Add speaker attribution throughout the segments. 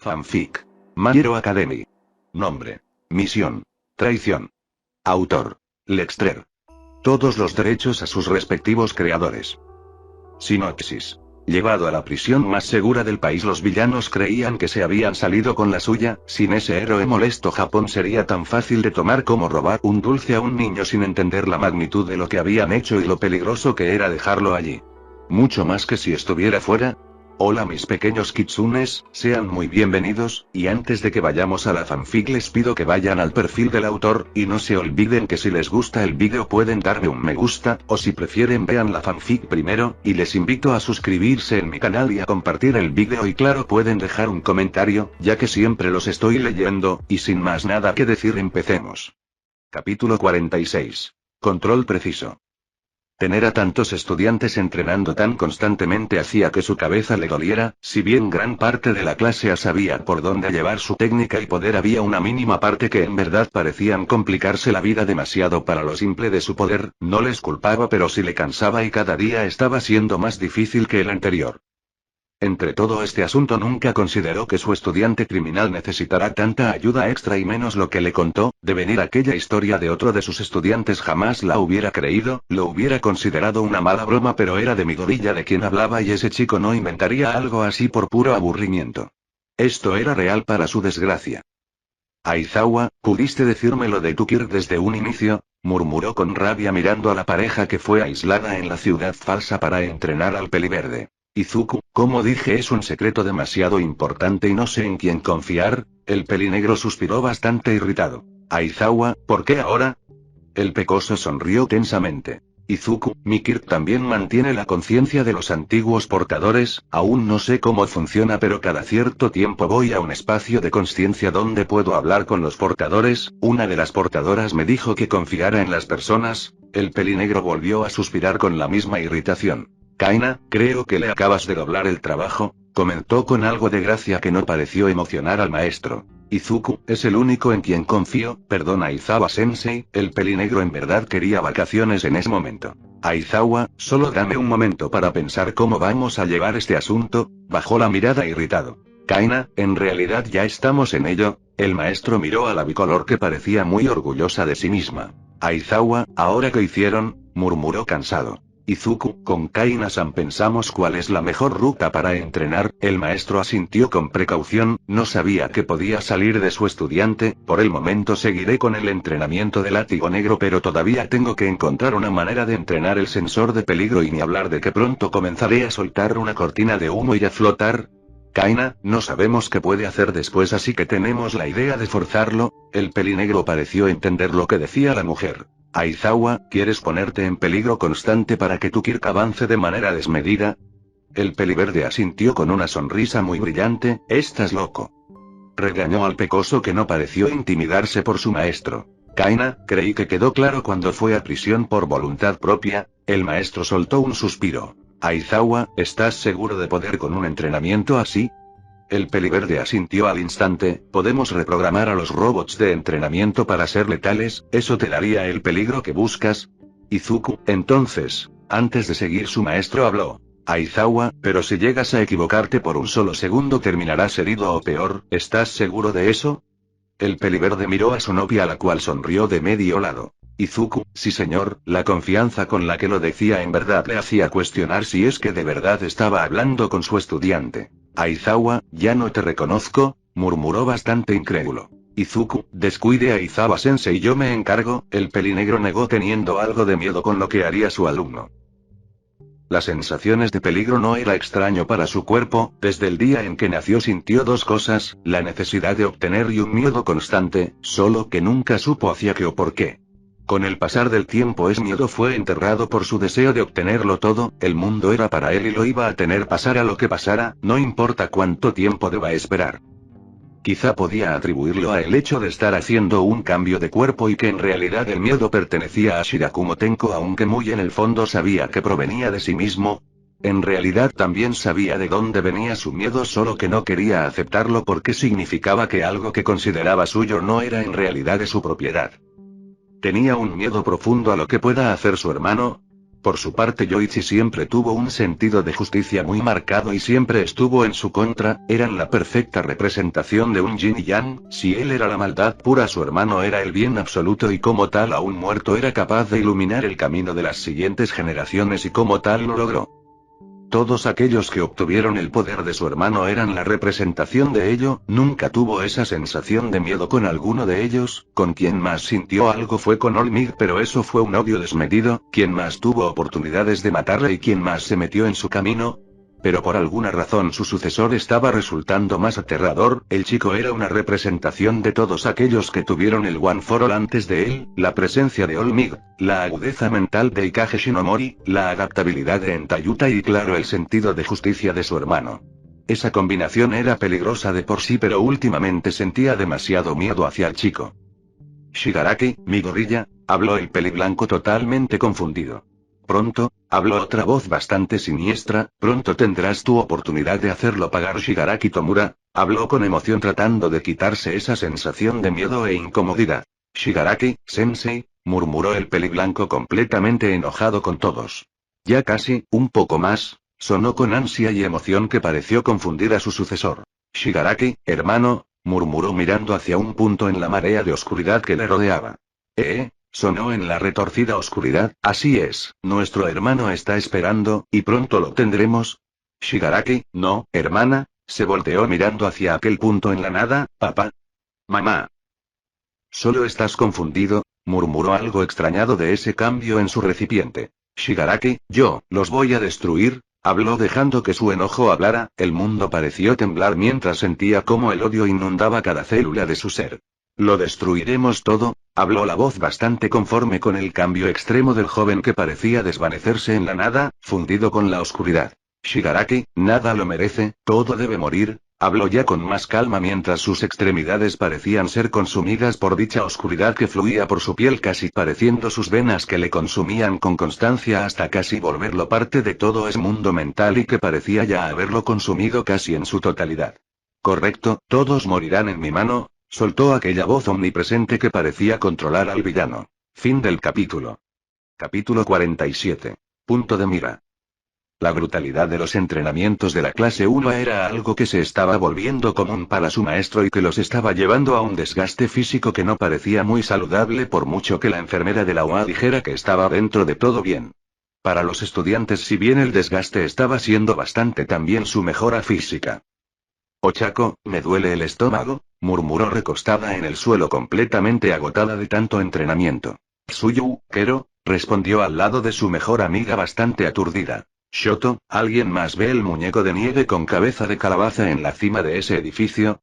Speaker 1: Fanfic. My Hero Academy. Nombre. Misión. Traición. Autor. Lextrer. Todos los derechos a sus respectivos creadores. Sinopsis. Llevado a la prisión más segura del país, los villanos creían que se habían salido con la suya. Sin ese héroe molesto, Japón sería tan fácil de tomar como robar un dulce a un niño sin entender la magnitud de lo que habían hecho y lo peligroso que era dejarlo allí. Mucho más que si estuviera fuera. Hola mis pequeños kitsunes, sean muy bienvenidos, y antes de que vayamos a la fanfic les pido que vayan al perfil del autor, y no se olviden que si les gusta el vídeo pueden darme un me gusta, o si prefieren vean la fanfic primero, y les invito a suscribirse en mi canal y a compartir el vídeo y claro pueden dejar un comentario, ya que siempre los estoy leyendo, y sin más nada que decir empecemos. Capítulo 46. Control preciso. Tener a tantos estudiantes entrenando tan constantemente hacía que su cabeza le doliera. Si bien gran parte de la clase sabía por dónde llevar su técnica y poder, había una mínima parte que en verdad parecían complicarse la vida demasiado para lo simple de su poder. No les culpaba, pero sí le cansaba y cada día estaba siendo más difícil que el anterior. Entre todo este asunto nunca consideró que su estudiante criminal necesitará tanta ayuda extra y menos lo que le contó. De venir aquella historia de otro de sus estudiantes jamás la hubiera creído, lo hubiera considerado una mala broma, pero era de Midoriya de quien hablaba y ese chico no inventaría algo así por puro aburrimiento. Esto era real para su desgracia. Aizawa, ¿pudiste decirme lo de Tukir desde un inicio? Murmuró con rabia mirando a la pareja que fue aislada en la ciudad falsa para entrenar al peliverde. Izuku, como dije, es un secreto demasiado importante y no sé en quién confiar. El pelinegro suspiró bastante irritado. Aizawa, ¿por qué ahora? El pecoso sonrió tensamente. Izuku, mi Kirk también mantiene la conciencia de los antiguos portadores. Aún no sé cómo funciona, pero cada cierto tiempo voy a un espacio de conciencia donde puedo hablar con los portadores. Una de las portadoras me dijo que confiara en las personas. El pelinegro volvió a suspirar con la misma irritación. Kaina, creo que le acabas de doblar el trabajo, comentó con algo de gracia que no pareció emocionar al maestro. Izuku, es el único en quien confío. Perdona Aizawa-sensei, el pelinegro en verdad quería vacaciones en ese momento. Aizawa, solo dame un momento para pensar cómo vamos a llevar este asunto. Bajó la mirada irritado. Kaina, en realidad ya estamos en ello. El maestro miró a la bicolor que parecía muy orgullosa de sí misma. Aizawa, ¿ahora qué hicieron? Murmuró cansado. Izuku, con Kaina-san pensamos cuál es la mejor ruta para entrenar. El maestro asintió con precaución, no sabía que podía salir de su estudiante. Por el momento seguiré con el entrenamiento de látigo negro, pero todavía tengo que encontrar una manera de entrenar el sensor de peligro y ni hablar de que pronto comenzaré a soltar una cortina de humo y a flotar. Kaina, no sabemos qué puede hacer después, así que tenemos la idea de forzarlo. El pelinegro pareció entender lo que decía la mujer. Aizawa, ¿quieres ponerte en peligro constante para que tu Kirk avance de manera desmedida? El peliverde asintió con una sonrisa muy brillante. ¿Estás loco? Regañó al pecoso, que no pareció intimidarse por su maestro. Kaina, creí que quedó claro cuando fue a prisión por voluntad propia. El maestro soltó un suspiro. Aizawa, ¿estás seguro de poder con un entrenamiento así? El peliverde asintió al instante. Podemos reprogramar a los robots de entrenamiento para ser letales. ¿Eso te daría el peligro que buscas? Izuku, entonces, antes de seguir su maestro habló. Aizawa, pero si llegas a equivocarte por un solo segundo terminarás herido o peor. ¿Estás seguro de eso? El peliverde miró a su novia, a la cual sonrió de medio lado. Izuku, sí señor. La confianza con la que lo decía en verdad le hacía cuestionar si es que de verdad estaba hablando con su estudiante. Aizawa, ya no te reconozco, murmuró bastante incrédulo. Izuku, descuide a Aizawa-sensei, yo me encargo. El pelinegro negó teniendo algo de miedo con lo que haría su alumno. Las sensaciones de peligro no era extraño para su cuerpo. Desde el día en que nació sintió dos cosas, la necesidad de obtener y un miedo constante, solo que nunca supo hacia qué o por qué. Con el pasar del tiempo ese miedo fue enterrado por su deseo de obtenerlo todo. El mundo era para él y lo iba a tener pasara lo que pasara, no importa cuánto tiempo deba esperar. Quizá podía atribuirlo a el hecho de estar haciendo un cambio de cuerpo y que en realidad el miedo pertenecía a Shirakumo Tenko, aunque muy en el fondo sabía que provenía de sí mismo. En realidad también sabía de dónde venía su miedo, solo que no quería aceptarlo porque significaba que algo que consideraba suyo no era en realidad de su propiedad. Tenía un miedo profundo a lo que pueda hacer su hermano. Por su parte Yoichi siempre tuvo un sentido de justicia muy marcado y siempre estuvo en su contra, eran la perfecta representación de un yin y yang, si él era la maldad pura su hermano era el bien absoluto y como tal aún muerto era capaz de iluminar el camino de las siguientes generaciones y como tal lo logró. Todos aquellos que obtuvieron el poder de su hermano eran la representación de ello, nunca tuvo esa sensación de miedo con alguno de ellos, con quien más sintió algo fue con Olmig pero eso fue un odio desmedido, quien más tuvo oportunidades de matarle y quien más se metió en su camino. Pero por alguna razón su sucesor estaba resultando más aterrador, el chico era una representación de todos aquellos que tuvieron el One for All antes de él, la presencia de Olmig, la agudeza mental de Ikage Shinomori, la adaptabilidad de Entayuta y claro el sentido de justicia de su hermano. Esa combinación era peligrosa de por sí pero últimamente sentía demasiado miedo hacia el chico. Shigaraki, mi gorrilla, habló el peliblanco totalmente confundido. Pronto, habló otra voz bastante siniestra, pronto tendrás tu oportunidad de hacerlo pagar. Shigaraki Tomura, habló con emoción tratando de quitarse esa sensación de miedo e incomodidad. Shigaraki, sensei, murmuró el peliblanco completamente enojado con todos. Ya casi, un poco más, sonó con ansia y emoción que pareció confundir a su sucesor. Shigaraki, hermano, murmuró mirando hacia un punto en la marea de oscuridad que le rodeaba. Sonó en la retorcida oscuridad, así es, nuestro hermano está esperando, y pronto lo tendremos. Shigaraki, no, hermana, se volteó mirando hacia aquel punto en la nada, papá. Mamá. Solo estás confundido, murmuró algo extrañado de ese cambio en su recipiente. Shigaraki, yo, los voy a destruir, habló dejando que su enojo hablara, el mundo pareció temblar mientras sentía cómo el odio inundaba cada célula de su ser. Lo destruiremos todo, habló la voz bastante conforme con el cambio extremo del joven que parecía desvanecerse en la nada, fundido con la oscuridad. Shigaraki, nada lo merece, todo debe morir, habló ya con más calma mientras sus extremidades parecían ser consumidas por dicha oscuridad que fluía por su piel casi pareciendo sus venas que le consumían con constancia hasta casi volverlo parte de todo ese mundo mental y que parecía ya haberlo consumido casi en su totalidad. Correcto, todos morirán en mi mano. Soltó aquella voz omnipresente que parecía controlar al villano. Fin del capítulo. Capítulo 47. Punto de mira. La brutalidad de los entrenamientos de la clase 1 era algo que se estaba volviendo común para su maestro y que los estaba llevando a un desgaste físico que no parecía muy saludable por mucho que la enfermera de la UA dijera que estaba dentro de todo bien. Para los estudiantes si bien el desgaste estaba siendo bastante también su mejora física. Ochako, me duele el estómago, murmuró recostada en el suelo completamente agotada de tanto entrenamiento. Tsuyu, Kero, respondió al lado de su mejor amiga bastante aturdida. Shoto, ¿alguien más ve el muñeco de nieve con cabeza de calabaza en la cima de ese edificio?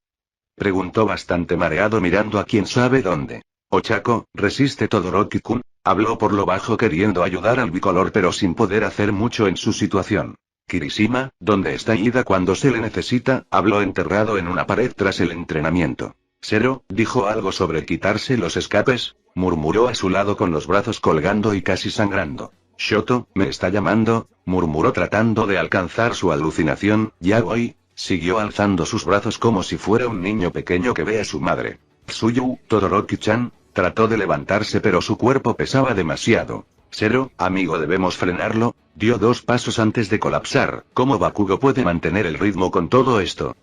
Speaker 1: Preguntó bastante mareado mirando a quién sabe dónde. Ochako, resiste Todoroki-kun, habló por lo bajo queriendo ayudar al bicolor pero sin poder hacer mucho en su situación. Kirishima, ¿dónde está Ida cuando se le necesita? Habló enterrado en una pared tras el entrenamiento. Zero, dijo algo sobre quitarse los escapes, murmuró a su lado con los brazos colgando y casi sangrando. Shoto, ¿me está llamando? Murmuró tratando de alcanzar su alucinación. Ya voy, siguió alzando sus brazos como si fuera un niño pequeño que ve a su madre. Tsuyu, Todoroki-chan, trató de levantarse pero su cuerpo pesaba demasiado. Zero, amigo debemos frenarlo, dio 2 pasos antes de colapsar. ¿Cómo Bakugo puede mantener el ritmo con todo esto?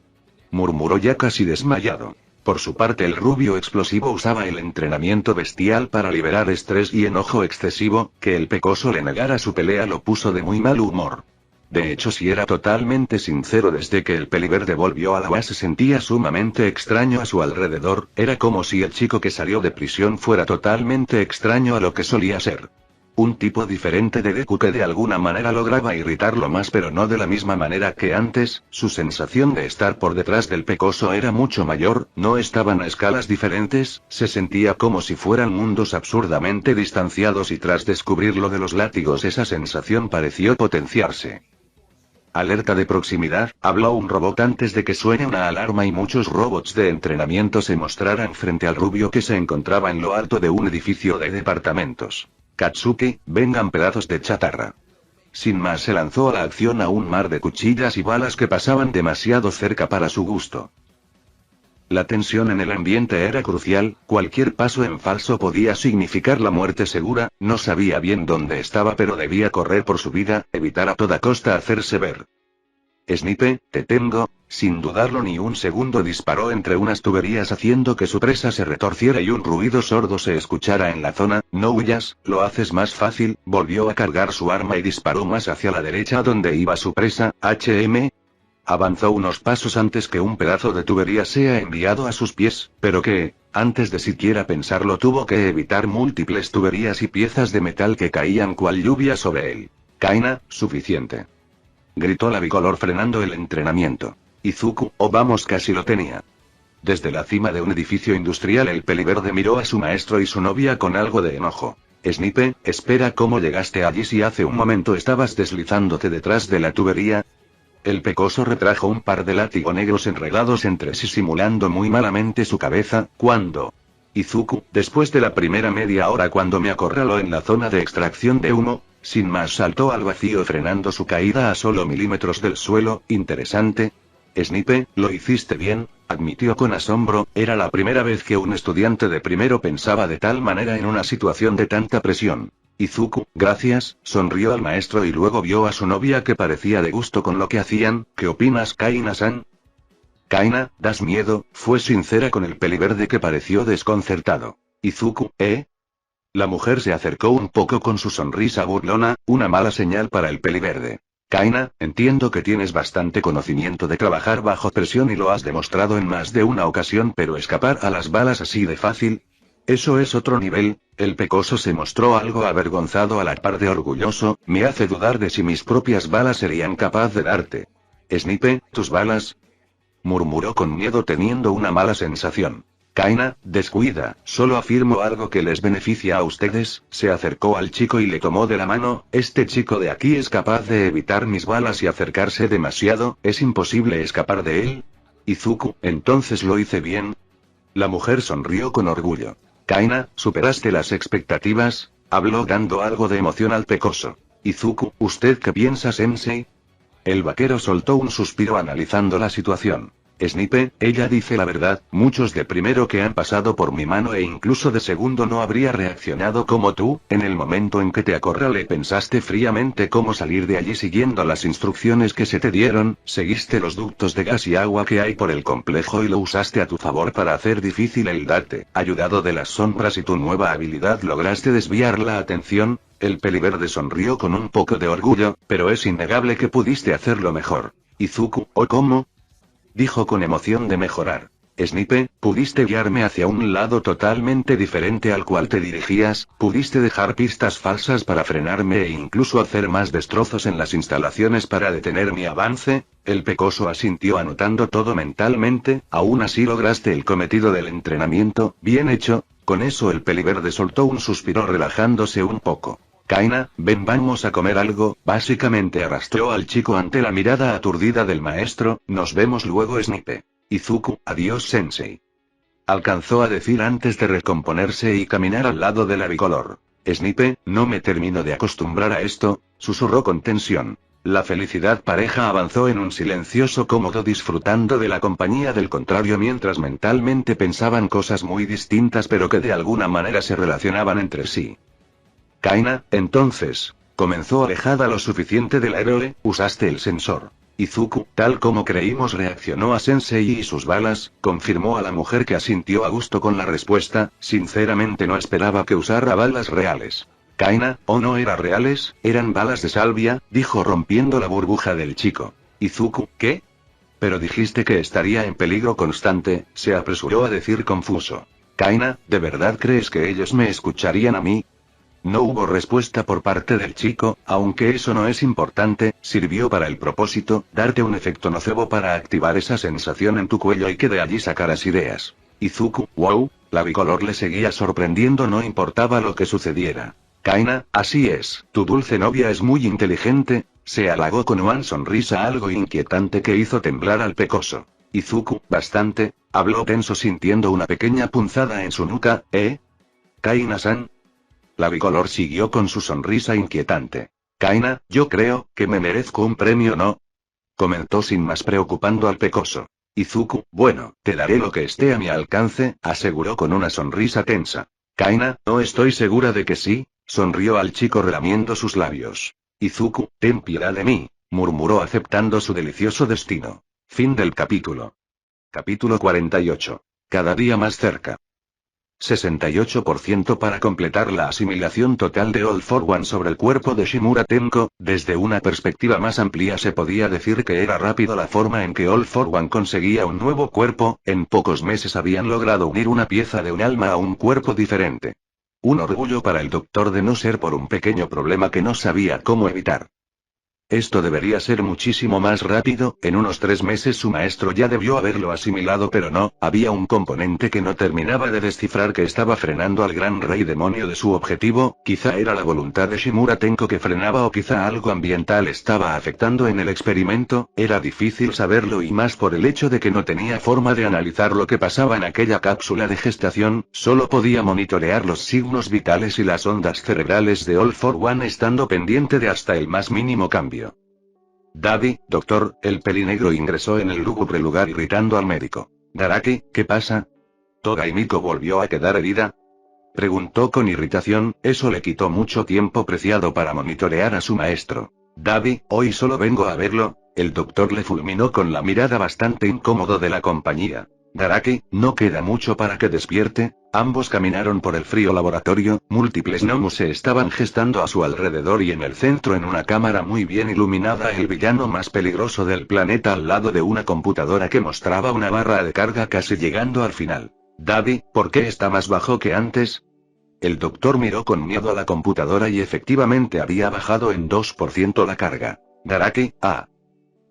Speaker 1: Murmuró ya casi desmayado. Por su parte el rubio explosivo usaba el entrenamiento bestial para liberar estrés y enojo excesivo, que el pecoso le negara su pelea lo puso de muy mal humor. De hecho si era totalmente sincero desde que el peliverde volvió a la base sentía sumamente extraño a su alrededor, era como si el chico que salió de prisión fuera totalmente extraño a lo que solía ser. Un tipo diferente de Deku que de alguna manera lograba irritarlo más pero no de la misma manera que antes, su sensación de estar por detrás del pecoso era mucho mayor, no estaban a escalas diferentes, se sentía como si fueran mundos absurdamente distanciados y tras descubrir lo de los látigos esa sensación pareció potenciarse. Alerta de proximidad, habló un robot antes de que suene una alarma y muchos robots de entrenamiento se mostraran frente al rubio que se encontraba en lo alto de un edificio de departamentos. Katsuki, vengan pedazos de chatarra. Sin más se lanzó a la acción a un mar de cuchillas y balas que pasaban demasiado cerca para su gusto. La tensión en el ambiente era crucial, cualquier paso en falso podía significar la muerte segura, no sabía bien dónde estaba pero debía correr por su vida, evitar a toda costa hacerse ver. Snipe, te tengo, sin dudarlo ni un segundo disparó entre unas tuberías haciendo que su presa se retorciera y un ruido sordo se escuchara en la zona. No huyas, lo haces más fácil. Volvió a cargar su arma y disparó más hacia la derecha donde iba su presa. Avanzó unos pasos antes que un pedazo de tubería sea enviado a sus pies, pero que, antes de siquiera pensarlo tuvo que evitar múltiples tuberías y piezas de metal que caían cual lluvia sobre él. Kaina, suficiente. Gritó la bicolor frenando el entrenamiento. Izuku, oh vamos, casi lo tenía. Desde la cima de un edificio industrial el peliverde miró a su maestro y su novia con algo de enojo. Snipe, espera, ¿cómo llegaste allí si hace un momento estabas deslizándote detrás de la tubería? El pecoso retrajo un par de látigos negros enredados entre sí simulando muy malamente su cabeza. ¿Cuándo? Izuku, después de la primera media hora cuando me acorraló en la zona de extracción de humo. Sin más saltó al vacío frenando su caída a solo milímetros del suelo. Interesante. Snipe, lo hiciste bien, admitió con asombro, era la primera vez que un estudiante de primero pensaba de tal manera en una situación de tanta presión. Izuku, gracias, sonrió al maestro y luego vio a su novia que parecía de gusto con lo que hacían. ¿Qué opinas, Kaina-san? Kaina, das miedo, fue sincera con el peliverde que pareció desconcertado. Izuku, ¿eh? La mujer se acercó un poco con su sonrisa burlona, una mala señal para el peliverde. Kaina, entiendo que tienes bastante conocimiento de trabajar bajo presión y lo has demostrado en más de una ocasión, pero escapar a las balas así de fácil. Eso es otro nivel. El pecoso se mostró algo avergonzado a la par de orgulloso, me hace dudar de si mis propias balas serían capaz de darte. Snipe, ¿tus balas? Murmuró con miedo teniendo una mala sensación. Kaina, descuida, solo afirmo algo que les beneficia a ustedes. Se acercó al chico y le tomó de la mano. Este chico de aquí es capaz de evitar mis balas y acercarse demasiado, es imposible escapar de él. Izuku, entonces lo hice bien. La mujer sonrió con orgullo. Kaina, ¿superaste las expectativas? Habló dando algo de emoción al pecoso. Izuku, ¿usted qué piensa, sensei? El vaquero soltó un suspiro analizando la situación. Snipe, ella dice la verdad, muchos de primero que han pasado por mi mano e incluso de segundo no habría reaccionado como tú. En el momento en que te acorralé pensaste fríamente cómo salir de allí siguiendo las instrucciones que se te dieron, seguiste los ductos de gas y agua que hay por el complejo y lo usaste a tu favor para hacer difícil el darte. Ayudado de las sombras y tu nueva habilidad lograste desviar la atención. El peliverde sonrió con un poco de orgullo, pero es innegable que pudiste hacerlo mejor. Izuku, ¿o cómo? Dijo con emoción de mejorar. Snipe, pudiste guiarme hacia un lado totalmente diferente al cual te dirigías, pudiste dejar pistas falsas para frenarme e incluso hacer más destrozos en las instalaciones para detener mi avance. El pecoso asintió anotando todo mentalmente. Aún así lograste el cometido del entrenamiento. Bien hecho. Con eso el peliverde soltó un suspiro relajándose un poco. Kaina, ven, vamos a comer algo. Básicamente arrastró al chico ante la mirada aturdida del maestro. Nos vemos luego, Snipe. Izuku, adiós, sensei. Alcanzó a decir antes de recomponerse y caminar al lado de la bicolor. Snipe, no me termino de acostumbrar a esto, susurró con tensión. La felicidad pareja avanzó en un silencioso cómodo disfrutando de la compañía del contrario mientras mentalmente pensaban cosas muy distintas pero que de alguna manera se relacionaban entre sí. Kaina, entonces, comenzó alejada lo suficiente del héroe, usaste el sensor. Izuku, tal como creímos, reaccionó a Sensei y sus balas, confirmó a la mujer que asintió a gusto con la respuesta. Sinceramente no esperaba que usara balas reales. Kaina, ¿o no eran reales? Eran balas de salvia, dijo rompiendo la burbuja del chico. Izuku, ¿qué? Pero dijiste que estaría en peligro constante, se apresuró a decir confuso. Kaina, ¿de verdad crees que ellos me escucharían a mí? No hubo respuesta por parte del chico, aunque eso no es importante, sirvió para el propósito, darte un efecto nocebo para activar esa sensación en tu cuello y que de allí sacaras ideas. Izuku, wow, la bicolor le seguía sorprendiendo no importaba lo que sucediera. Kaina, así es, tu dulce novia es muy inteligente, se halagó con una sonrisa algo inquietante que hizo temblar al pecoso. Izuku, bastante, habló tenso sintiendo una pequeña punzada en su nuca, Kaina-san. La bicolor siguió con su sonrisa inquietante. Kaina, yo creo que me merezco un premio, ¿no? Comentó sin más preocupando al pecoso. Izuku, bueno, te daré lo que esté a mi alcance, aseguró con una sonrisa tensa. Kaina, no estoy segura de que sí, sonrió al chico relamiendo sus labios. Izuku, ten piedad de mí, murmuró aceptando su delicioso destino. Fin del capítulo. Capítulo 48. Cada día más cerca. 68% para completar la asimilación total de All for One sobre el cuerpo de Shimura Tenko. Desde una perspectiva más amplia se podía decir que era rápido la forma en que All for One conseguía un nuevo cuerpo. En pocos meses habían logrado unir una pieza de un alma a un cuerpo diferente. Un orgullo para el doctor de no ser por un pequeño problema que no sabía cómo evitar. Esto debería ser muchísimo más rápido, en unos 3 meses su maestro ya debió haberlo asimilado, pero no, había un componente que no terminaba de descifrar que estaba frenando al gran rey demonio de su objetivo. Quizá era la voluntad de Shimura Tenko que frenaba o quizá algo ambiental estaba afectando en el experimento. Era difícil saberlo y más por el hecho de que no tenía forma de analizar lo que pasaba en aquella cápsula de gestación, solo podía monitorear los signos vitales y las ondas cerebrales de All for One estando pendiente de hasta el más mínimo cambio. Daddy, doctor, el pelinegro ingresó en el lúgubre lugar irritando al médico. Garaki, ¿qué pasa? ¿Toga y Miko volvió a quedar herida? Preguntó con irritación, eso le quitó mucho tiempo preciado para monitorear a su maestro. Daddy, hoy solo vengo a verlo, el doctor le fulminó con la mirada bastante incómodo de la compañía. Garaki, no queda mucho para que despierte. Ambos caminaron por el frío laboratorio, múltiples gnomos se estaban gestando a su alrededor y en el centro en una cámara muy bien iluminada el villano más peligroso del planeta al lado de una computadora que mostraba una barra de carga casi llegando al final. Daddy, ¿por qué está más bajo que antes? El doctor miró con miedo a la computadora y efectivamente había bajado en 2% la carga. Garaki,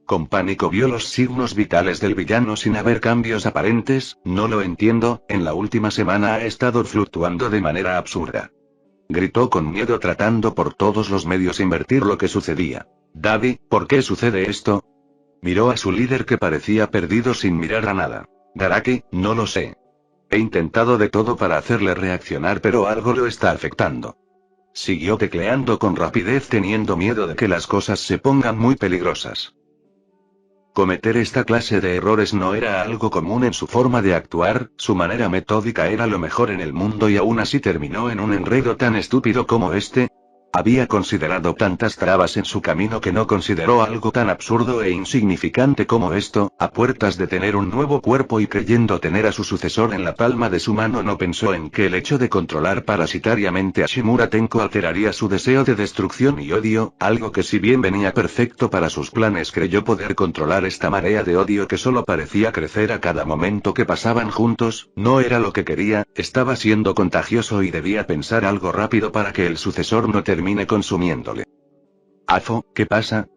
Speaker 1: Con pánico vio los signos vitales del villano sin haber cambios aparentes. No lo entiendo, en la última semana ha estado fluctuando de manera absurda. Gritó con miedo tratando por todos los medios invertir lo que sucedía. Daddy, ¿por qué sucede esto? Miró a su líder que parecía perdido sin mirar a nada. Garaki, no lo sé. He intentado de todo para hacerle reaccionar pero algo lo está afectando. Siguió tecleando con rapidez teniendo miedo de que las cosas se pongan muy peligrosas. Cometer esta clase de errores no era algo común en su forma de actuar, su manera metódica era lo mejor en el mundo y aún así terminó en un enredo tan estúpido como este. Había considerado tantas trabas en su camino que no consideró algo tan absurdo e insignificante como esto. A puertas de tener un nuevo cuerpo y creyendo tener a su sucesor en la palma de su mano, no pensó en que el hecho de controlar parasitariamente a Shimura Tenko alteraría su deseo de destrucción y odio, algo que si bien venía perfecto para sus planes, creyó poder controlar esta marea de odio que solo parecía crecer a cada momento que pasaban juntos. No era lo que quería, estaba siendo contagioso y debía pensar algo rápido para que el sucesor no termine consumiéndole. Afo, ¿qué pasa?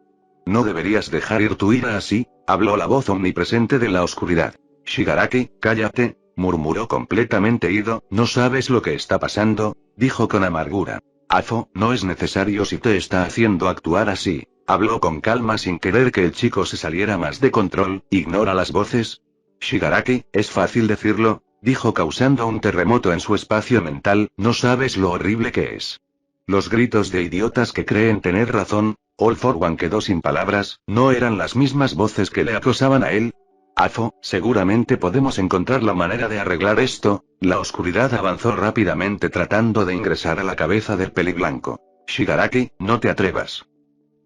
Speaker 1: No deberías dejar ir tu ira así, habló la voz omnipresente de la oscuridad. Shigaraki, cállate, murmuró completamente ido, no sabes lo que está pasando, dijo con amargura. Afo, no es necesario si te está haciendo actuar así, habló con calma sin querer que el chico se saliera más de control, ignora las voces. Shigaraki, es fácil decirlo, dijo causando un terremoto en su espacio mental, no sabes lo horrible que es. Los gritos de idiotas que creen tener razón. All for One quedó sin palabras, no eran las mismas voces que le acosaban a él. Afo, seguramente podemos encontrar la manera de arreglar esto. La oscuridad avanzó rápidamente tratando de ingresar a la cabeza del peliblanco. Shigaraki, no te atrevas.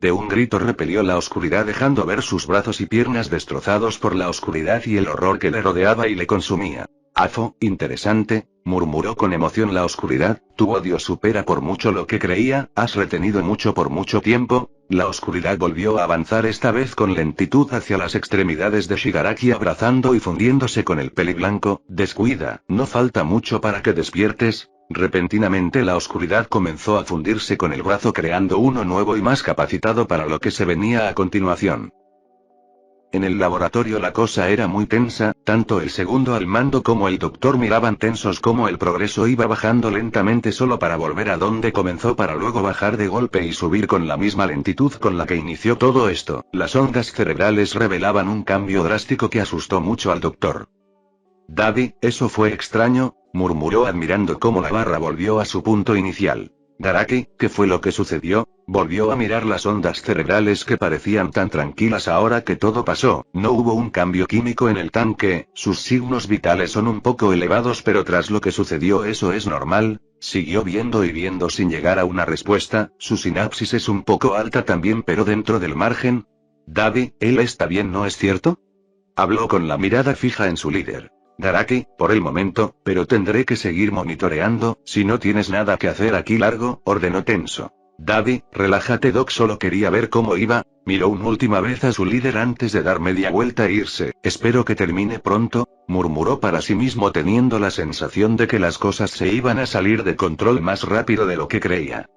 Speaker 1: De un grito repelió la oscuridad dejando ver sus brazos y piernas destrozados por la oscuridad y el horror que le rodeaba y le consumía. Afo, interesante, murmuró con emoción la oscuridad, tu odio supera por mucho lo que creía, has retenido mucho por mucho tiempo. La oscuridad volvió a avanzar esta vez con lentitud hacia las extremidades de Shigaraki abrazando y fundiéndose con el peliblanco. Descuida, no falta mucho para que despiertes. Repentinamente la oscuridad comenzó a fundirse con el brazo creando uno nuevo y más capacitado para lo que se venía a continuación. En el laboratorio la cosa era muy tensa, tanto el segundo al mando como el doctor miraban tensos como el progreso iba bajando lentamente solo para volver a donde comenzó para luego bajar de golpe y subir con la misma lentitud con la que inició todo esto. Las ondas cerebrales revelaban un cambio drástico que asustó mucho al doctor. Daddy, eso fue extraño, murmuró admirando cómo la barra volvió a su punto inicial. Garaki, ¿qué fue lo que sucedió? Volvió a mirar las ondas cerebrales que parecían tan tranquilas ahora que todo pasó. No hubo un cambio químico en el tanque, sus signos vitales son un poco elevados, pero tras lo que sucedió eso es normal. Siguió viendo y viendo sin llegar a una respuesta, su sinapsis es un poco alta también, pero dentro del margen. Daddy, él está bien, ¿no es cierto? Habló con la mirada fija en su líder. Garaki, por el momento, pero tendré que seguir monitoreando. Si no tienes nada que hacer aquí, largo, ordenó tenso. Daddy, relájate. Doc solo quería ver cómo iba. Miró una última vez a su líder antes de dar media vuelta e irse. Espero que termine pronto, murmuró para sí mismo, teniendo la sensación de que las cosas se iban a salir de control más rápido de lo que creía.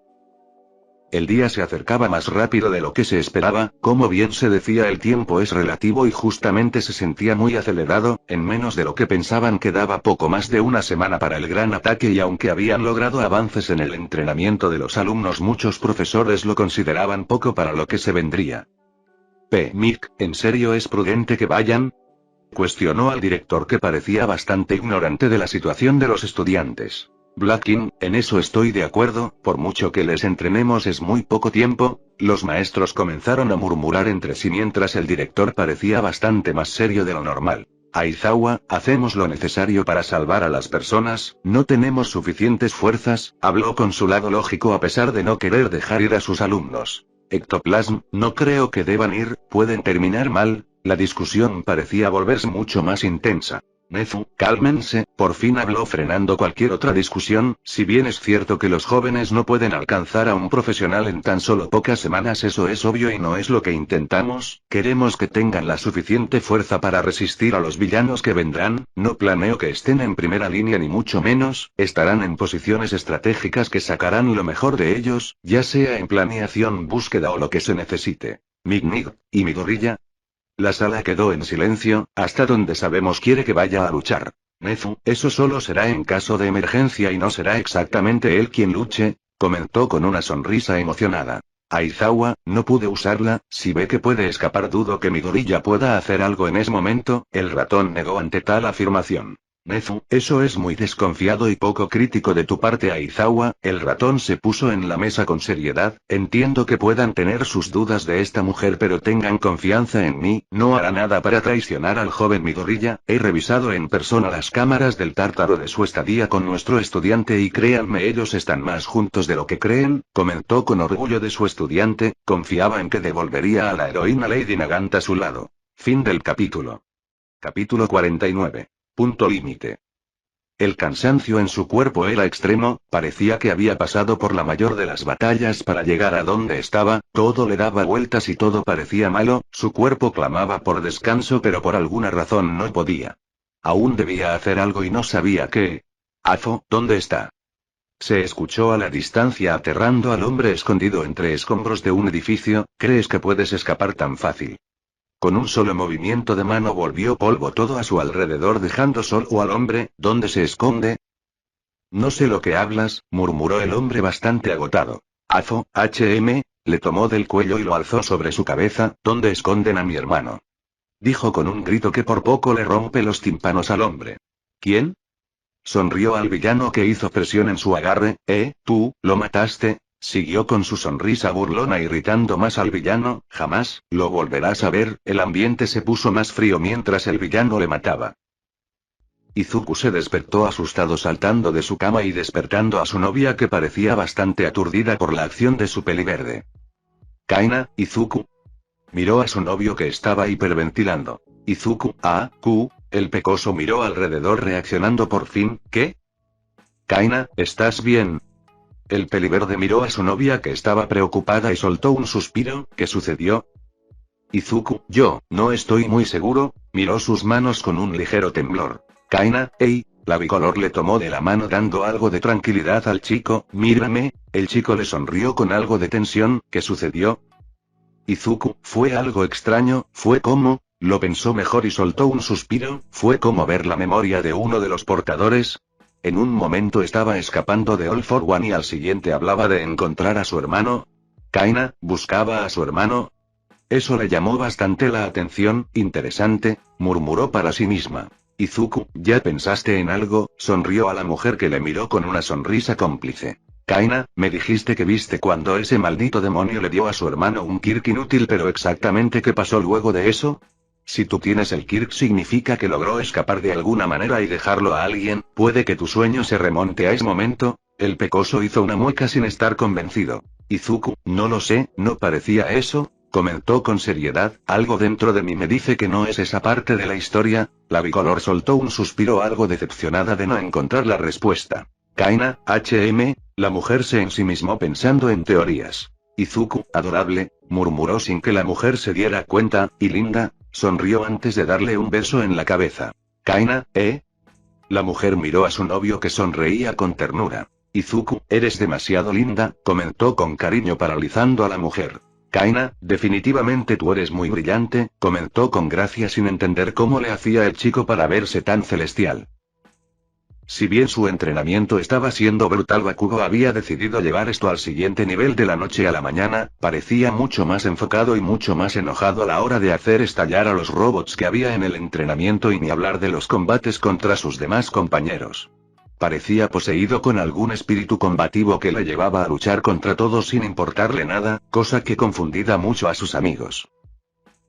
Speaker 1: El día se acercaba más rápido de lo que se esperaba. Como bien se decía, el tiempo es relativo y justamente se sentía muy acelerado. En menos de lo que pensaban quedaba poco más de una semana para el gran ataque, y aunque habían logrado avances en el entrenamiento de los alumnos, muchos profesores lo consideraban poco para lo que se vendría. Mick, ¿en serio es prudente que vayan?, cuestionó al director, que parecía bastante ignorante de la situación de los estudiantes. Blackin, en eso estoy de acuerdo, por mucho que les entrenemos es muy poco tiempo. Los maestros comenzaron a murmurar entre sí mientras el director parecía bastante más serio de lo normal. Aizawa, hacemos lo necesario para salvar a las personas, no tenemos suficientes fuerzas, habló con su lado lógico a pesar de no querer dejar ir a sus alumnos. Ectoplasm, no creo que deban ir, pueden terminar mal. La discusión parecía volverse mucho más intensa. Nezu, cálmense, por fin habló, frenando cualquier otra discusión. Si bien es cierto que los jóvenes no pueden alcanzar a un profesional en tan solo pocas semanas, eso es obvio y no es lo que intentamos. Queremos que tengan la suficiente fuerza para resistir a los villanos que vendrán. No planeo que estén en primera línea ni mucho menos, estarán en posiciones estratégicas que sacarán lo mejor de ellos, ya sea en planeación, búsqueda o lo que se necesite. Mig, ¿y mi gorrilla? La sala quedó en silencio. Hasta donde sabemos quiere que vaya a luchar. Nezu, eso solo será en caso de emergencia y no será exactamente él quien luche, comentó con una sonrisa emocionada. Aizawa, no pude usarla. Si ve que puede escapar, dudo que mi gorilla pueda hacer algo en ese momento. El ratón negó ante tal afirmación. Nezu, eso es muy desconfiado y poco crítico de tu parte, Aizawa. El ratón se puso en la mesa con seriedad. Entiendo que puedan tener sus dudas de esta mujer, pero tengan confianza en mí, no hará nada para traicionar al joven Midorilla. He revisado en persona las cámaras del tártaro de su estadía con nuestro estudiante y créanme, ellos están más juntos de lo que creen, comentó con orgullo de su estudiante. Confiaba en que devolvería a la heroína Lady Nagant a su lado. Fin del capítulo. Capítulo 49. Punto límite. El cansancio en su cuerpo era extremo, parecía que había pasado por la mayor de las batallas para llegar a donde estaba. Todo le daba vueltas y todo parecía malo. Su cuerpo clamaba por descanso, pero por alguna razón no podía. Aún debía hacer algo y no sabía qué. Afo, ¿dónde está? Se escuchó a la distancia, aterrando al hombre escondido entre escombros de un edificio. ¿Crees que puedes escapar tan fácil? Con un solo movimiento de mano volvió polvo todo a su alrededor, dejando solo al hombre. ¿Dónde se esconde? No sé lo que hablas, murmuró el hombre bastante agotado. Afo, le tomó del cuello y lo alzó sobre su cabeza. ¿Dónde esconden a mi hermano?, dijo con un grito que por poco le rompe los tímpanos al hombre. ¿Quién? Sonrió al villano, que hizo presión en su agarre. ¿Tú, lo mataste? Siguió con su sonrisa burlona, irritando más al villano. Jamás lo volverás a ver. El ambiente se puso más frío mientras el villano le mataba. Izuku se despertó asustado, saltando de su cama y despertando a su novia, que parecía bastante aturdida por la acción de su peli verde. Kaina, Izuku. Miró a su novio, que estaba hiperventilando. Izuku, el pecoso miró alrededor, reaccionando por fin. ¿Qué? Kaina, ¿estás bien? El peliverde miró a su novia, que estaba preocupada, y soltó un suspiro. ¿Qué sucedió? Izuku, yo, no estoy muy seguro. Miró sus manos con un ligero temblor. Kaina, la bicolor le tomó de la mano dando algo de tranquilidad al chico. Mírame. El chico le sonrió con algo de tensión. ¿Qué sucedió? Izuku, fue algo extraño. Fue como, lo pensó mejor y soltó un suspiro. Fue como ver la memoria de uno de los portadores. En un momento estaba escapando de All for One y al siguiente hablaba de encontrar a su hermano. Kaina, ¿buscaba a su hermano? Eso le llamó bastante la atención. Interesante, murmuró para sí misma. Izuku, ¿ya pensaste en algo? Sonrió a la mujer, que le miró con una sonrisa cómplice. Kaina, me dijiste que viste cuando ese maldito demonio le dio a su hermano un Kirk inútil, pero exactamente qué pasó luego de eso. Si tú tienes el Kirk significa que logró escapar de alguna manera y dejarlo a alguien, puede que tu sueño se remonte a ese momento. El pecoso hizo una mueca sin estar convencido. Izuku, no lo sé, no parecía eso, comentó con seriedad, algo dentro de mí me dice que no es esa parte de la historia. La bicolor soltó un suspiro algo decepcionada de no encontrar la respuesta. Kaina, la mujer se ensimismó pensando en teorías. Izuku, adorable, murmuró sin que la mujer se diera cuenta, y linda, sonrió antes de darle un beso en la cabeza. Kaina, La mujer miró a su novio que sonreía con ternura. Izuku, eres demasiado linda, comentó con cariño paralizando a la mujer. Kaina, definitivamente tú eres muy brillante, comentó con gracia sin entender cómo le hacía el chico para verse tan celestial. Si bien su entrenamiento estaba siendo brutal, Bakugo había decidido llevar esto al siguiente nivel de la noche a la mañana, parecía mucho más enfocado y mucho más enojado a la hora de hacer estallar a los robots que había en el entrenamiento y ni hablar de los combates contra sus demás compañeros. Parecía poseído con algún espíritu combativo que le llevaba a luchar contra todos sin importarle nada, cosa que confundía mucho a sus amigos.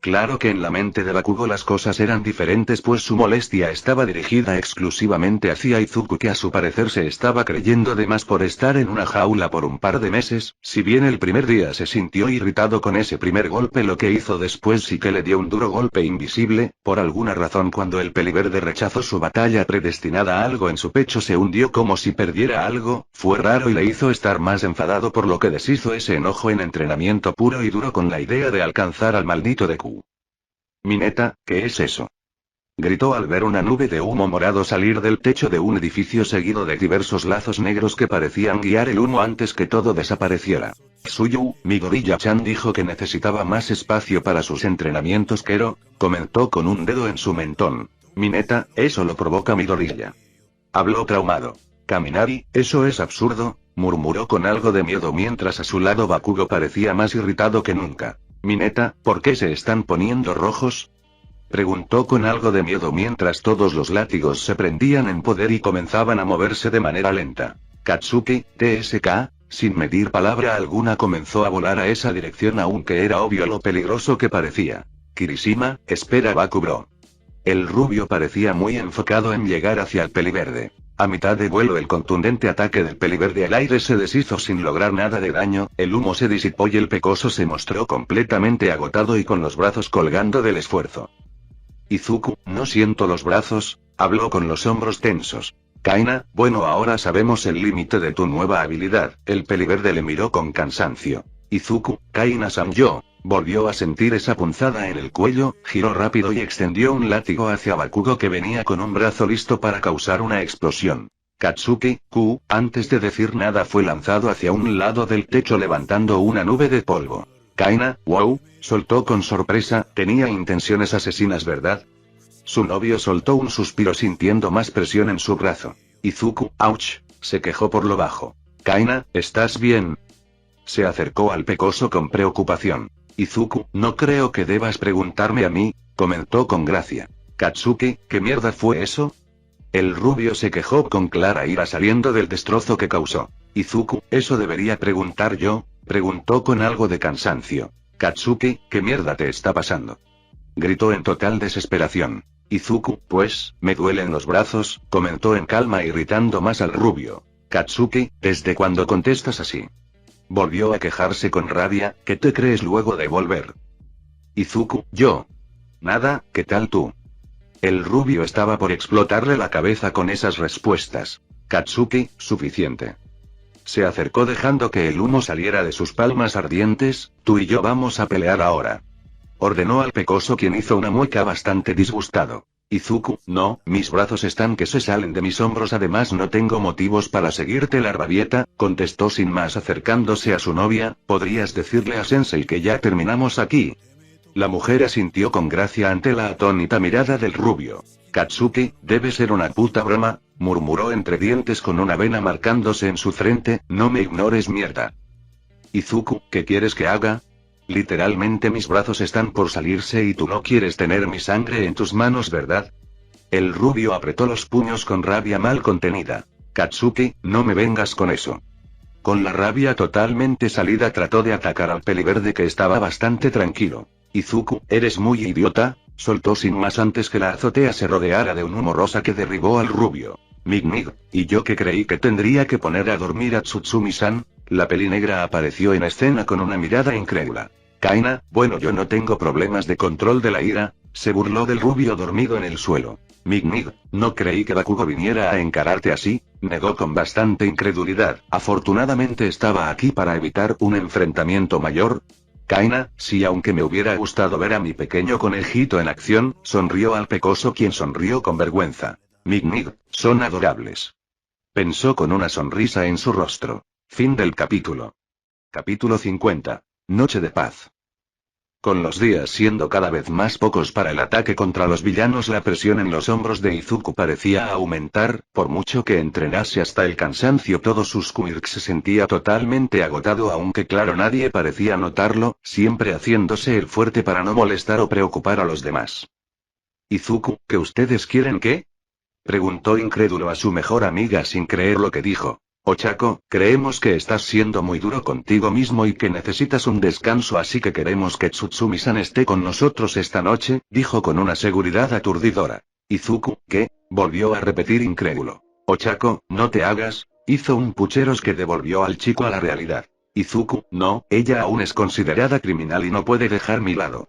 Speaker 1: Claro que en la mente de Bakugo las cosas eran diferentes, pues su molestia estaba dirigida exclusivamente hacia Izuku, que a su parecer se estaba creyendo de más por estar en una jaula por un par de meses. Si bien el primer día se sintió irritado con ese primer golpe, lo que hizo después sí que le dio un duro golpe invisible. Por alguna razón, cuando el peliverde rechazó su batalla predestinada, algo en su pecho se hundió como si perdiera algo, fue raro y le hizo estar más enfadado, por lo que deshizo ese enojo en entrenamiento puro y duro con la idea de alcanzar al maldito Deku. Mineta, ¿qué es eso? Gritó al ver una nube de humo morado salir del techo de un edificio seguido de diversos lazos negros que parecían guiar el humo antes que todo desapareciera. Suyu, Midoriya-chan dijo que necesitaba más espacio para sus entrenamientos. Kero, comentó con un dedo en su mentón. Mineta, eso lo provoca Midoriya. Habló traumado. Kaminari, eso es absurdo, murmuró con algo de miedo mientras a su lado Bakugo parecía más irritado que nunca. Mineta, ¿por qué se están poniendo rojos? Preguntó con algo de miedo mientras todos los látigos se prendían en poder y comenzaban a moverse de manera lenta. Katsuki, TSK, sin medir palabra alguna comenzó a volar a esa dirección, aunque era obvio lo peligroso que parecía. Kirishima, espera Bakubro. El rubio parecía muy enfocado en llegar hacia el peliverde. A mitad de vuelo el contundente ataque del peliverde al aire se deshizo sin lograr nada de daño, el humo se disipó y el pecoso se mostró completamente agotado y con los brazos colgando del esfuerzo. Izuku, no siento los brazos, habló con los hombros tensos. Kaina, bueno, ahora sabemos el límite de tu nueva habilidad. El peliverde le miró con cansancio. Izuku, Kaina-san, yo. Volvió a sentir esa punzada en el cuello, giró rápido y extendió un látigo hacia Bakugo, que venía con un brazo listo para causar una explosión. Katsuki, antes de decir nada fue lanzado hacia un lado del techo levantando una nube de polvo. Kaina, wow, soltó con sorpresa, tenía intenciones asesinas, ¿verdad? Su novio soltó un suspiro sintiendo más presión en su brazo. Izuku, ouch, se quejó por lo bajo. Kaina, ¿estás bien? Se acercó al pecoso con preocupación. Izuku, no creo que debas preguntarme a mí, comentó con gracia. Katsuki, ¿qué mierda fue eso? El rubio se quejó con clara ira saliendo del destrozo que causó. Izuku, ¿eso debería preguntar yo? Preguntó con algo de cansancio. Katsuki, ¿qué mierda te está pasando? Gritó en total desesperación. Izuku, pues, me duelen los brazos, comentó en calma irritando más al rubio. Katsuki, ¿desde cuándo contestas así? Volvió a quejarse con rabia, ¿qué te crees luego de volver? Izuku, yo. Nada, ¿qué tal tú? El rubio estaba por explotarle la cabeza con esas respuestas. Katsuki, suficiente. Se acercó dejando que el humo saliera de sus palmas ardientes, tú y yo vamos a pelear ahora. Ordenó al pecoso, quien hizo una mueca bastante disgustado. Izuku, no, mis brazos están que se salen de mis hombros, además no tengo motivos para seguirte la rabieta, contestó sin más acercándose a su novia, podrías decirle a Sensei que ya terminamos aquí. La mujer asintió con gracia ante la atónita mirada del rubio. Katsuki, debe ser una puta broma, murmuró entre dientes con una vena marcándose en su frente, no me ignores, mierda. Izuku, ¿qué quieres que haga? Literalmente mis brazos están por salirse y tú no quieres tener mi sangre en tus manos, ¿verdad? El rubio apretó los puños con rabia mal contenida. Katsuki, no me vengas con eso. Con la rabia totalmente salida trató de atacar al peliverde que estaba bastante tranquilo. Izuku, eres muy idiota, soltó sin más antes que la azotea se rodeara de un humo rosa que derribó al rubio. Mig, y yo que creí que tendría que poner a dormir a Tsutsumi-san. La pelinegra apareció en escena con una mirada incrédula. Kaina, bueno, yo no tengo problemas de control de la ira, se burló del rubio dormido en el suelo. Mig, no creí que Bakugo viniera a encararte así, negó con bastante incredulidad. Afortunadamente estaba aquí para evitar un enfrentamiento mayor. Kaina, sí, aunque me hubiera gustado ver a mi pequeño conejito en acción, sonrió al pecoso quien sonrió con vergüenza. Mig, son adorables. Pensó con una sonrisa en su rostro. Fin del capítulo. Capítulo 50. Noche de paz. Con los días siendo cada vez más pocos para el ataque contra los villanos, la presión en los hombros de Izuku parecía aumentar, por mucho que entrenase hasta el cansancio todos sus quirks se sentía totalmente agotado, aunque claro nadie parecía notarlo, siempre haciéndose el fuerte para no molestar o preocupar a los demás. Izuku, ¿que ustedes quieren qué? Preguntó incrédulo a su mejor amiga sin creer lo que dijo. Ochako, creemos que estás siendo muy duro contigo mismo y que necesitas un descanso, así que queremos que Tsutsumi-san esté con nosotros esta noche, dijo con una seguridad aturdidora. Izuku, ¿qué? Volvió a repetir incrédulo. Ochako, no te hagas, hizo un pucheros que devolvió al chico a la realidad. Izuku, no, ella aún es considerada criminal y no puede dejar mi lado.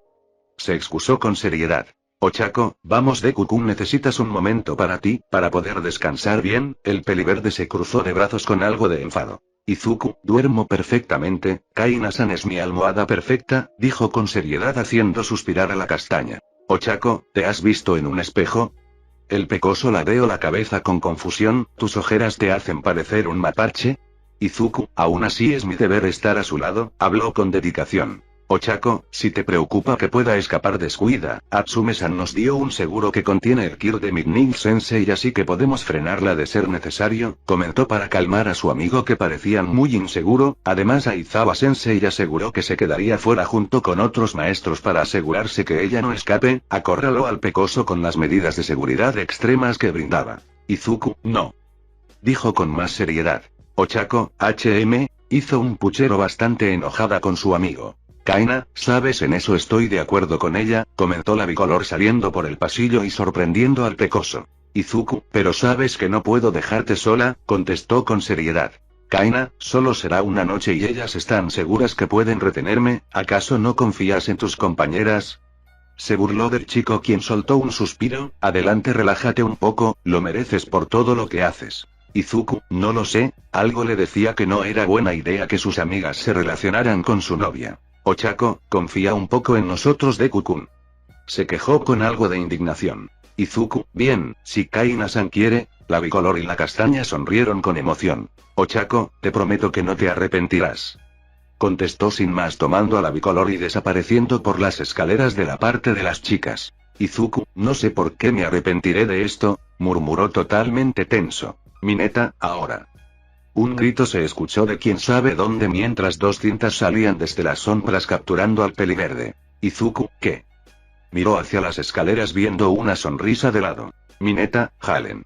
Speaker 1: Se excusó con seriedad. Ochako, vamos, Deku-kun, necesitas un momento para ti, para poder descansar bien. El peliverde se cruzó de brazos con algo de enfado. Izuku, duermo perfectamente, Kaina-san es mi almohada perfecta, dijo con seriedad haciendo suspirar a la castaña. Ochako, ¿te has visto en un espejo? El pecoso ladeó la cabeza con confusión, ¿tus ojeras te hacen parecer un mapache? Izuku, aún así es mi deber estar a su lado, habló con dedicación. Ochako, si te preocupa que pueda escapar, descuida, Atsume-san nos dio un seguro que contiene el Kir de Mignin-sensei así que podemos frenarla de ser necesario, comentó para calmar a su amigo que parecía muy inseguro. Además Aizawa-sensei aseguró que se quedaría fuera junto con otros maestros para asegurarse que ella no escape, acorraló al pecoso con las medidas de seguridad extremas que brindaba. Izuku, no. Dijo con más seriedad. Ochako, hizo un puchero bastante enojada con su amigo. Kaina, sabes, en eso estoy de acuerdo con ella, comentó la bicolor saliendo por el pasillo y sorprendiendo al pecoso. Izuku, pero sabes que no puedo dejarte sola, contestó con seriedad. Kaina, solo será una noche y ellas están seguras que pueden retenerme, ¿acaso no confías en tus compañeras? Se burló del chico quien soltó un suspiro. Adelante, relájate un poco, lo mereces por todo lo que haces. Izuku, no lo sé, algo le decía que no era buena idea que sus amigas se relacionaran con su novia. Ochako, confía un poco en nosotros, Deku-kun. Se quejó con algo de indignación. Izuku, bien, si Kaina-san quiere. La bicolor y la castaña sonrieron con emoción. Ochako, te prometo que no te arrepentirás. Contestó sin más tomando a la bicolor y desapareciendo por las escaleras de la parte de las chicas. Izuku, no sé por qué me arrepentiré de esto, murmuró totalmente tenso. Mineta, ahora. Un grito se escuchó de quién sabe dónde mientras dos cintas salían desde las sombras capturando al peliverde. Izuku, ¿qué? Miró hacia las escaleras viendo una sonrisa de lado. Mineta, jalen.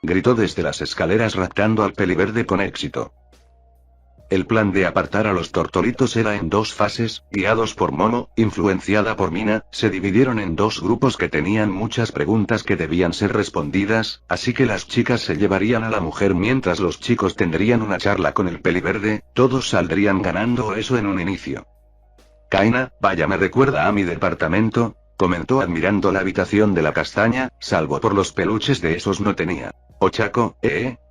Speaker 1: Gritó desde las escaleras raptando al peliverde con éxito. El plan de apartar a los tortolitos era en dos fases, guiados por Momo, influenciada por Mina, se dividieron en dos grupos que tenían muchas preguntas que debían ser respondidas, así que las chicas se llevarían a la mujer mientras los chicos tendrían una charla con el peliverde, todos saldrían ganando eso en un inicio. Kaina, vaya, me recuerda a mi departamento, comentó admirando la habitación de la castaña, salvo por los peluches de esos no tenía. Ochako,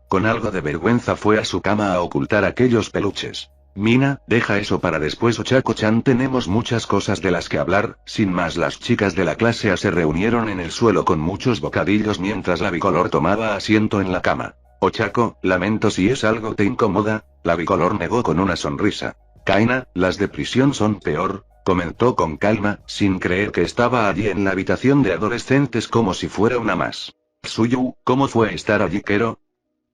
Speaker 1: con algo de vergüenza fue a su cama a ocultar aquellos peluches. Mina, deja eso para después, Ochako-chan, tenemos muchas cosas de las que hablar. Sin más, las chicas de la clase A se reunieron en el suelo con muchos bocadillos mientras la bicolor tomaba asiento en la cama. Ochako, lamento si es algo te incomoda, la bicolor negó con una sonrisa. Kaina, las de prisión son peor, comentó con calma, sin creer que estaba allí en la habitación de adolescentes como si fuera una más. Tsuyu, ¿cómo fue estar allí, Kero?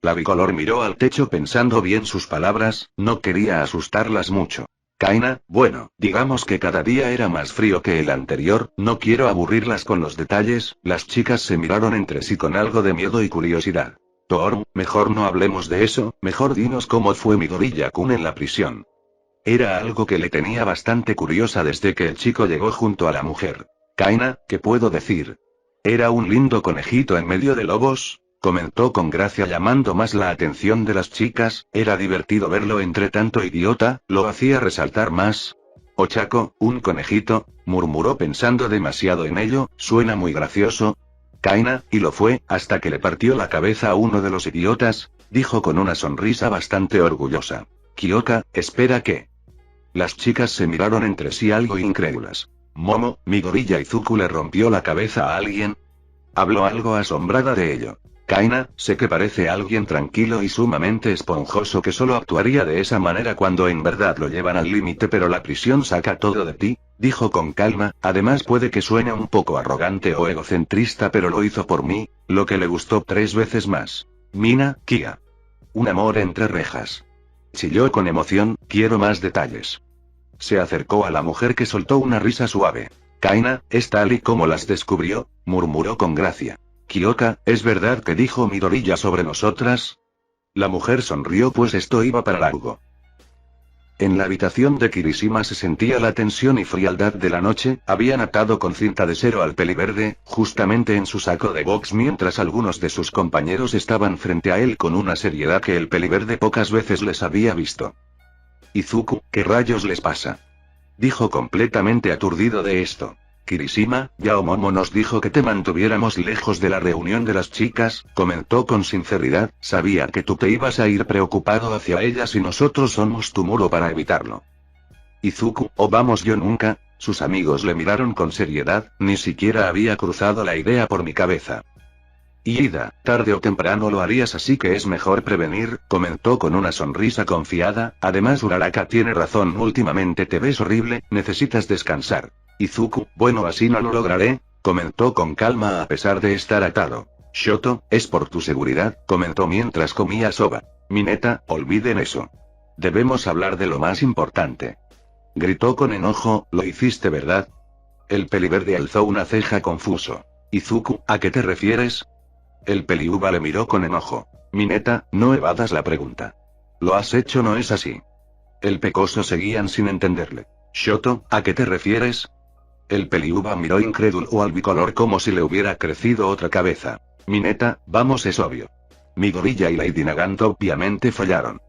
Speaker 1: La bicolor miró al techo pensando bien sus palabras, no quería asustarlas mucho. Kaina, bueno, digamos que cada día era más frío que el anterior, no quiero aburrirlas con los detalles. Las chicas se miraron entre sí con algo de miedo y curiosidad. Toru, mejor no hablemos de eso, mejor dinos cómo fue Midoriya-kun en la prisión. Era algo que le tenía bastante curiosa desde que el chico llegó junto a la mujer. Kaina, ¿qué puedo decir? Era un lindo conejito en medio de lobos, comentó con gracia llamando más la atención de las chicas, era divertido verlo entre tanto idiota, lo hacía resaltar más. Ochako, un conejito, murmuró pensando demasiado en ello, suena muy gracioso. Kaina, y lo fue, hasta que le partió la cabeza a uno de los idiotas, dijo con una sonrisa bastante orgullosa. Kyoka, espera ¿qué? Las chicas se miraron entre sí algo incrédulas. Momo, Midoriya Izuku le rompió la cabeza a alguien. Habló algo asombrada de ello. Kaina, sé que parece alguien tranquilo y sumamente esponjoso que solo actuaría de esa manera cuando en verdad lo llevan al límite, pero la prisión saca todo de ti, dijo con calma, además puede que suene un poco arrogante o egocentrista pero lo hizo por mí, lo que le gustó 3 veces más. Mina, Kia. Un amor entre rejas. Chilló con emoción, quiero más detalles. Se acercó a la mujer que soltó una risa suave. Kaina, ¿es tal y como las descubrió? Murmuró con gracia. Kyoka, ¿es verdad que dijo Midoriya sobre nosotras? La mujer sonrió pues esto iba para largo. En la habitación de Kirishima se sentía la tensión y frialdad de la noche, habían atado con cinta de cero al peliverde, justamente en su saco de box mientras algunos de sus compañeros estaban frente a él con una seriedad que el peliverde pocas veces les había visto. Izuku, ¿qué rayos les pasa? Dijo completamente aturdido de esto. Kirishima, Yao Momo nos dijo que te mantuviéramos lejos de la reunión de las chicas, comentó con sinceridad, sabía que tú te ibas a ir preocupado hacia ellas y nosotros somos tu muro para evitarlo. Izuku, oh vamos yo nunca, sus amigos le miraron con seriedad, ni siquiera había cruzado la idea por mi cabeza. Ida, tarde o temprano lo harías así que es mejor prevenir, comentó con una sonrisa confiada, además Uraraka tiene razón últimamente te ves horrible, necesitas descansar. Izuku, bueno así no lo lograré, comentó con calma a pesar de estar atado. Shoto, es por tu seguridad, comentó mientras comía soba. Mineta, olviden eso. Debemos hablar de lo más importante. Gritó con enojo, lo hiciste ¿verdad? El peliverde alzó una ceja confuso. Izuku, ¿a qué te refieres? El peliuba le miró con enojo. Mineta, no evadas la pregunta. Lo has hecho no es así. El pecoso seguían sin entenderle. Shoto, ¿a qué te refieres? El peliuba miró incrédulo al bicolor como si le hubiera crecido otra cabeza. Mineta, vamos es obvio. Midoriya y Lady Nagant obviamente fallaron.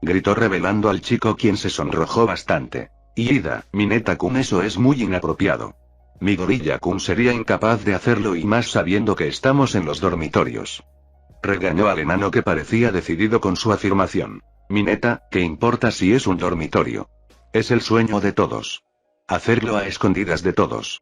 Speaker 1: Gritó revelando al chico quien se sonrojó bastante. Ida, Mineta-kun eso es muy inapropiado. Midoriya-kun sería incapaz de hacerlo y más sabiendo que estamos en los dormitorios. Regañó al enano que parecía decidido con su afirmación. Mineta, ¿qué importa si es un dormitorio? Es el sueño de todos. Hacerlo a escondidas de todos.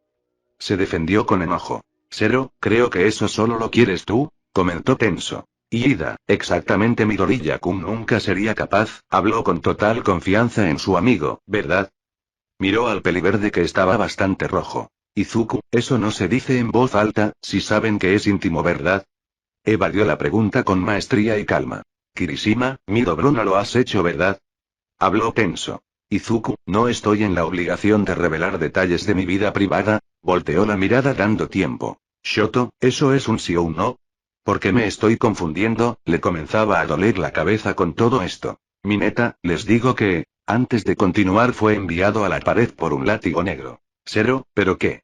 Speaker 1: Se defendió con enojo. Zero, creo que eso solo lo quieres tú, comentó tenso. Ida, exactamente Midoriya-kun nunca sería capaz, habló con total confianza en su amigo, ¿verdad? Miró al peliverde que estaba bastante rojo. Izuku, eso no se dice en voz alta, si saben que es íntimo ¿verdad? Evadió la pregunta con maestría y calma. Kirishima, Midobro no lo has hecho ¿verdad? Habló tenso. Izuku, no estoy en la obligación de revelar detalles de mi vida privada, volteó la mirada dando tiempo. Shoto, ¿eso es un sí o un no? Porque me estoy confundiendo, le comenzaba a doler la cabeza con todo esto. Mineta, les digo que, antes de continuar fue enviado a la pared por un látigo negro. Zero, ¿pero qué?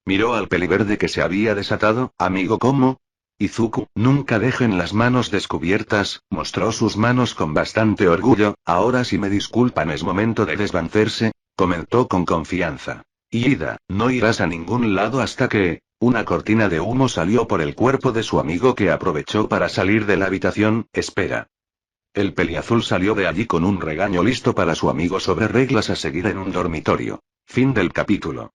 Speaker 1: Miró al peliverde que se había desatado, amigo ¿cómo? Izuku, nunca dejen las manos descubiertas, mostró sus manos con bastante orgullo, ahora si me disculpan es momento de desvancerse, comentó con confianza. Ida, no irás a ningún lado hasta que... Una cortina de humo salió por el cuerpo de su amigo que aprovechó para salir de la habitación, espera. El peliazul salió de allí con un regaño listo para su amigo sobre reglas a seguir en un dormitorio. Fin del capítulo.